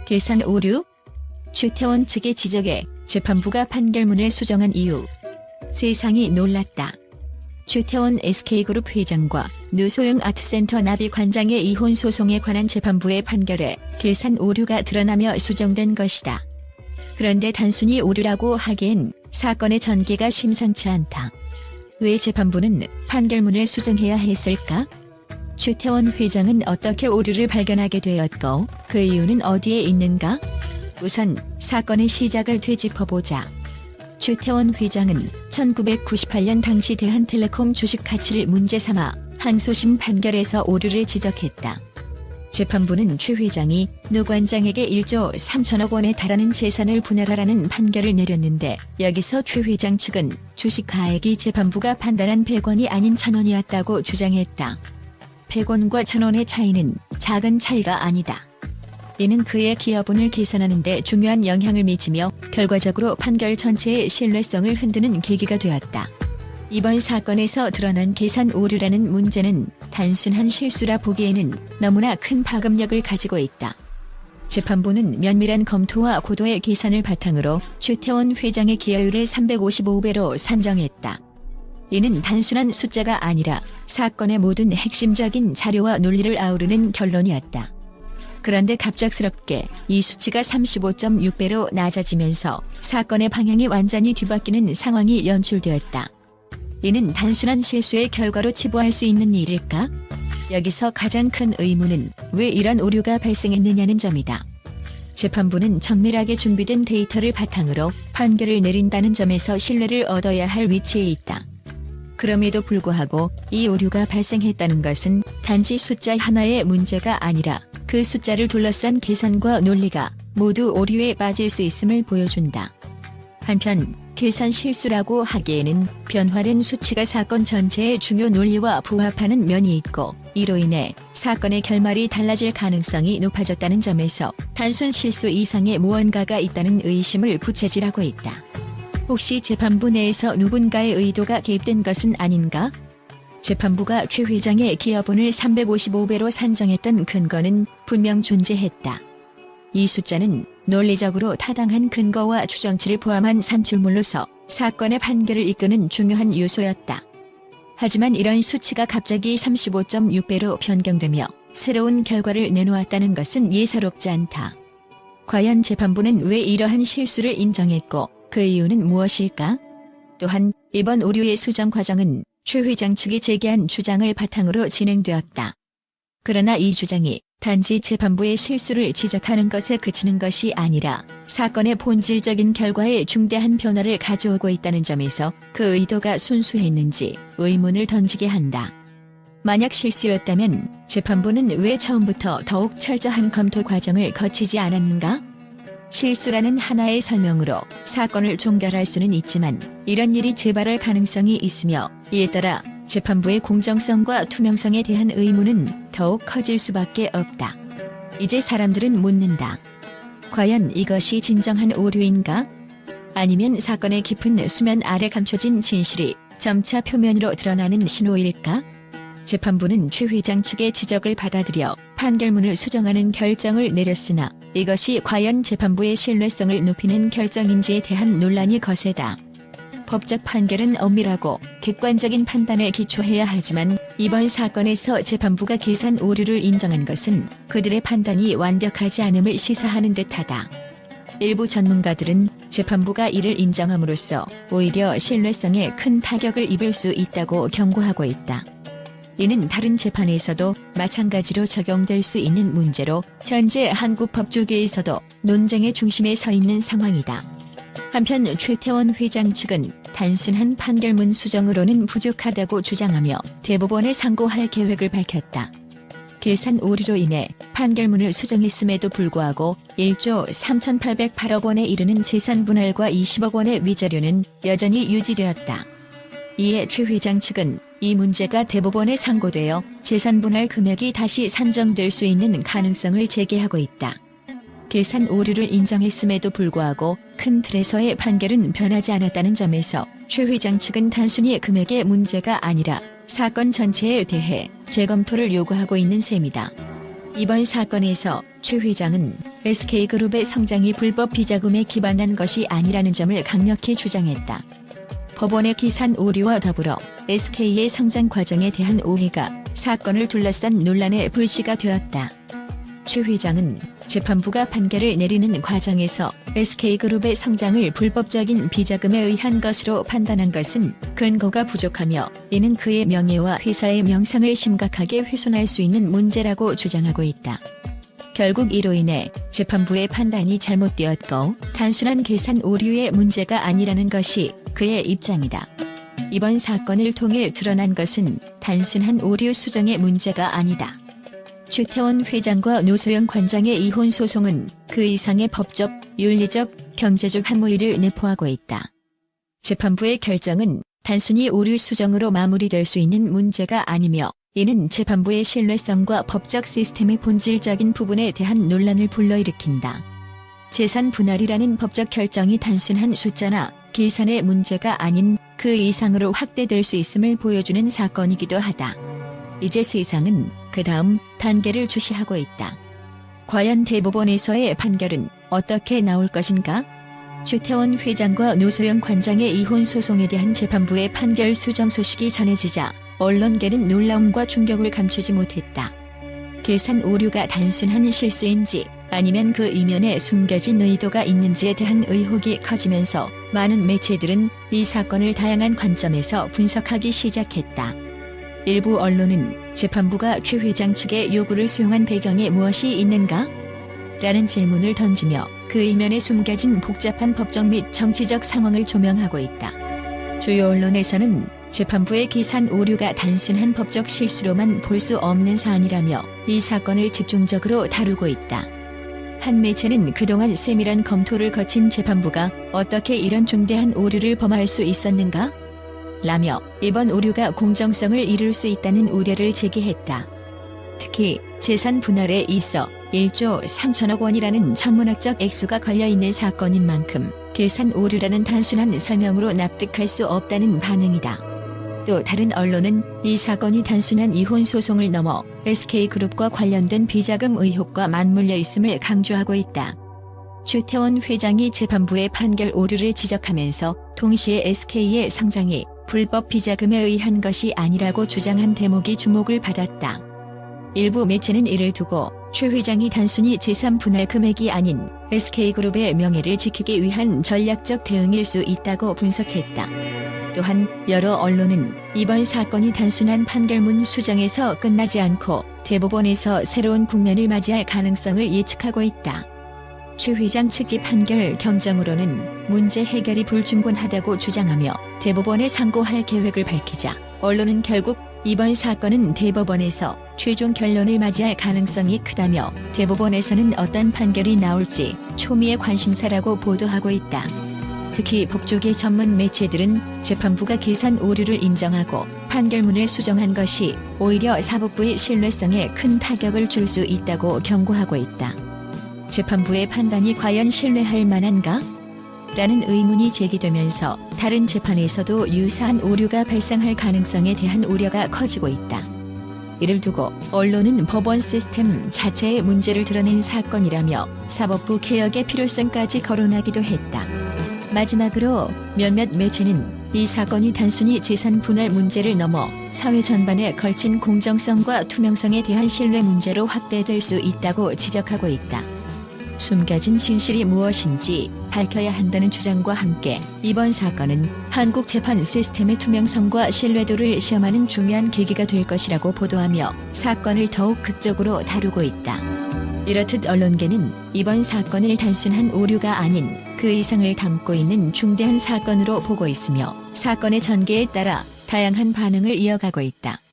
계산 오류? 최태원 측의 지적에 재판부가 판결문을 수정한 이유. 세상이 놀랐다. 최태원 SK그룹 회장과 노소영 아트센터 나비 관장의 이혼 소송에 관한 재판부의 판결에 계산 오류가 드러나며 수정된 것이다. 그런데 단순히 오류라고 하기엔 사건의 전개가 심상치 않다. 왜 재판부는 판결문을 수정해야 했을까? 최태원 회장은 어떻게 오류를 발견하게 되었고 그 이유는 어디에 있는가? 우선 사건의 시작을 되짚어보자. 최태원 회장은 1998년 당시 대한텔레콤 주식 가치를 문제 삼아 항소심 판결에서 오류를 지적했다. 재판부는 최 회장이 노 관장에게 1조 3천억 원에 달하는 재산을 분할하라는 판결을 내렸는데 여기서 최 회장 측은 주식 가액이 재판부가 판단한 100원이 아닌 1000원이었다고 주장했다. 100원과 1000원의 차이는 작은 차이가 아니다. 이는 그의 기여분을 계산하는 데 중요한 영향을 미치며 결과적으로 판결 전체의 신뢰성을 흔드는 계기가 되었다. 이번 사건에서 드러난 계산 오류라는 문제는 단순한 실수라 보기에는 너무나 큰 파급력을 가지고 있다. 재판부는 면밀한 검토와 고도의 계산을 바탕으로 최태원 회장의 기여율을 355배로 산정했다. 이는 단순한 숫자가 아니라 사건의 모든 핵심적인 자료와 논리를 아우르는 결론이었다. 그런데 갑작스럽게 이 수치가 35.6배로 낮아지면서 사건의 방향이 완전히 뒤바뀌는 상황이 연출되었다. 이는 단순한 실수의 결과로 치부할 수 있는 일일까? 여기서 가장 큰 의문은 왜 이런 오류가 발생했느냐는 점이다. 재판부는 정밀하게 준비된 데이터를 바탕으로 판결을 내린다는 점에서 신뢰를 얻어야 할 위치에 있다. 그럼에도 불구하고 이 오류가 발생했다는 것은 단지 숫자 하나의 문제가 아니라 그 숫자를 둘러싼 계산과 논리가 모두 오류에 빠질 수 있음을 보여준다. 한편 계산 실수라고 하기에는 변화된 수치가 사건 전체의 중요 논리와 부합하는 면이 있고 이로 인해 사건의 결말이 달라질 가능성이 높아졌다는 점에서 단순 실수 이상의 무언가가 있다는 의심을 부채질하고 있다. 혹시 재판부 내에서 누군가의 의도가 개입된 것은 아닌가? 재판부가 최 회장의 기여분을 355배로 산정했던 근거는 분명 존재했다. 이 숫자는 논리적으로 타당한 근거와 추정치를 포함한 산출물로서 사건의 판결을 이끄는 중요한 요소였다. 하지만 이런 수치가 갑자기 35.6배로 변경되며 새로운 결과를 내놓았다는 것은 예사롭지 않다. 과연 재판부는 왜 이러한 실수를 인정했고 그 이유는 무엇일까? 또한 이번 오류의 수정 과정은 최 회장 측이 제기한 주장을 바탕으로 진행되었다. 그러나 이 주장이 단지 재판부의 실수를 지적하는 것에 그치는 것이 아니라 사건의 본질적인 결과에 중대한 변화를 가져오고 있다는 점에서 그 의도가 순수했는지 의문을 던지게 한다. 만약 실수였다면 재판부는 왜 처음부터 더욱 철저한 검토 과정을 거치지 않았는가? 실수라는 하나의 설명으로 사건을 종결할 수는 있지만 이런 일이 재발할 가능성이 있으며 이에 따라 재판부의 공정성과 투명성에 대한 의문은 더욱 커질 수밖에 없다. 이제 사람들은 묻는다. 과연 이것이 진정한 오류인가? 아니면 사건의 깊은 수면 아래 감춰진 진실이 점차 표면으로 드러나는 신호일까? 재판부는 최 회장 측의 지적을 받아들여 판결문을 수정하는 결정을 내렸으나 이것이 과연 재판부의 신뢰성을 높이는 결정인지에 대한 논란이 거세다. 법적 판결은 엄밀하고 객관적인 판단에 기초해야 하지만 이번 사건에서 재판부가 계산 오류를 인정한 것은 그들의 판단이 완벽하지 않음을 시사하는 듯하다. 일부 전문가들은 재판부가 이를 인정함으로써 오히려 신뢰성에 큰 타격을 입을 수 있다고 경고하고 있다. 이는 다른 재판에서도 마찬가지로 적용될 수 있는 문제로 현재 한국 법조계에서도 논쟁의 중심에 서 있는 상황이다. 한편 최태원 회장 측은 단순한 판결문 수정으로는 부족하다고 주장하며 대법원에 상고할 계획을 밝혔다. 계산 오류로 인해 판결문을 수정했음에도 불구하고 1조 3,808억 원에 이르는 재산 분할과 20억 원의 위자료는 여전히 유지되었다. 이에 최 회장 측은 이 문제가 대법원에 상고되어 재산 분할 금액이 다시 산정될 수 있는 가능성을 제기하고 있다. 계산 오류를 인정했음에도 불구하고 큰 틀에서의 판결은 변하지 않았다는 점에서 최 회장 측은 단순히 금액의 문제가 아니라 사건 전체에 대해 재검토를 요구하고 있는 셈이다. 이번 사건에서 최 회장은 SK그룹의 성장이 불법 비자금에 기반한 것이 아니라는 점을 강력히 주장했다. 법원의 기산 오류와 더불어 SK의 성장 과정에 대한 오해가 사건을 둘러싼 논란의 불씨가 되었다. 최 회장은 재판부가 판결을 내리는 과정에서 SK그룹의 성장을 불법적인 비자금에 의한 것으로 판단한 것은 근거가 부족하며 이는 그의 명예와 회사의 명성을 심각하게 훼손할 수 있는 문제라고 주장하고 있다. 결국 이로 인해 재판부의 판단이 잘못되었고 단순한 계산 오류의 문제가 아니라는 것이 그의 입장이다. 이번 사건을 통해 드러난 것은 단순한 오류 수정의 문제가 아니다. 최태원 회장과 노소영 관장의 이혼 소송은 그 이상의 법적, 윤리적, 경제적 함의를 내포하고 있다. 재판부의 결정은 단순히 오류 수정으로 마무리될 수 있는 문제가 아니며 이는 재판부의 신뢰성과 법적 시스템의 본질적인 부분에 대한 논란을 불러일으킨다. 재산 분할이라는 법적 결정이 단순한 숫자나 계산의 문제가 아닌 그 이상으로 확대될 수 있음을 보여주는 사건이기도 하다. 이제 세상은 그 다음 단계를 주시하고 있다. 과연 대법원에서의 판결은 어떻게 나올 것인가? 최태원 회장과 노소영 관장의 이혼 소송에 대한 재판부의 판결 수정 소식이 전해지자 언론계는 놀라움과 충격을 감추지 못했다. 계산 오류가 단순한 실수인지 아니면 그 이면에 숨겨진 의도가 있는지에 대한 의혹이 커지면서 많은 매체들은 이 사건을 다양한 관점에서 분석하기 시작했다. 일부 언론은 재판부가 최 회장 측의 요구를 수용한 배경에 무엇이 있는가? 라는 질문을 던지며 그 이면에 숨겨진 복잡한 법적 및 정치적 상황을 조명하고 있다. 주요 언론에서는 재판부의 계산 오류가 단순한 법적 실수로만 볼 수 없는 사안이라며 이 사건을 집중적으로 다루고 있다. 한 매체는 그동안 세밀한 검토를 거친 재판부가 어떻게 이런 중대한 오류를 범할 수 있었는가? 라며 이번 오류가 공정성을 잃을 수 있다는 우려를 제기했다. 특히 재산 분할에 있어 1조 3천억 원이라는 천문학적 액수가 걸려있는 사건인 만큼 계산 오류라는 단순한 설명으로 납득할 수 없다는 반응이다. 또 다른 언론은 이 사건이 단순한 이혼 소송을 넘어 SK그룹과 관련된 비자금 의혹과 맞물려 있음을 강조하고 있다. 최태원 회장이 재판부의 판결 오류를 지적하면서 동시에 SK의 성장이 불법 비자금에 의한 것이 아니라고 주장한 대목이 주목을 받았다. 일부 매체는 이를 두고 최 회장이 단순히 재산 분할 금액이 아닌 SK그룹의 명예를 지키기 위한 전략적 대응일 수 있다고 분석했다. 또한 여러 언론은 이번 사건이 단순한 판결문 수정에서 끝나지 않고 대법원에서 새로운 국면을 맞이할 가능성을 예측하고 있다. 최 회장 측이 판결 경정으로는 문제 해결이 불충분하다고 주장하며 대법원에 상고할 계획을 밝히자 언론은 결국 이번 사건은 대법원에서 최종 결론을 맞이할 가능성이 크다며 대법원에서는 어떤 판결이 나올지 초미의 관심사라고 보도하고 있다. 특히 법조계 전문 매체들은 재판부가 계산 오류를 인정하고 판결문을 수정한 것이 오히려 사법부의 신뢰성에 큰 타격을 줄 수 있다고 경고하고 있다. 재판부의 판단이 과연 신뢰할 만한가? 라는 의문이 제기되면서 다른 재판에서도 유사한 오류가 발생할 가능성에 대한 우려가 커지고 있다. 이를 두고 언론은 법원 시스템 자체의 문제를 드러낸 사건이라며 사법부 개혁의 필요성까지 거론하기도 했다. 마지막으로 몇몇 매체는 이 사건이 단순히 재산 분할 문제를 넘어 사회 전반에 걸친 공정성과 투명성에 대한 신뢰 문제로 확대될 수 있다고 지적하고 있다. 숨겨진 진실이 무엇인지 밝혀야 한다는 주장과 함께 이번 사건은 한국 재판 시스템의 투명성과 신뢰도를 시험하는 중요한 계기가 될 것이라고 보도하며 사건을 더욱 극적으로 다루고 있다. 이렇듯 언론계는 이번 사건을 단순한 오류가 아닌 그 이상을 담고 있는 중대한 사건으로 보고 있으며 사건의 전개에 따라 다양한 반응을 이어가고 있다.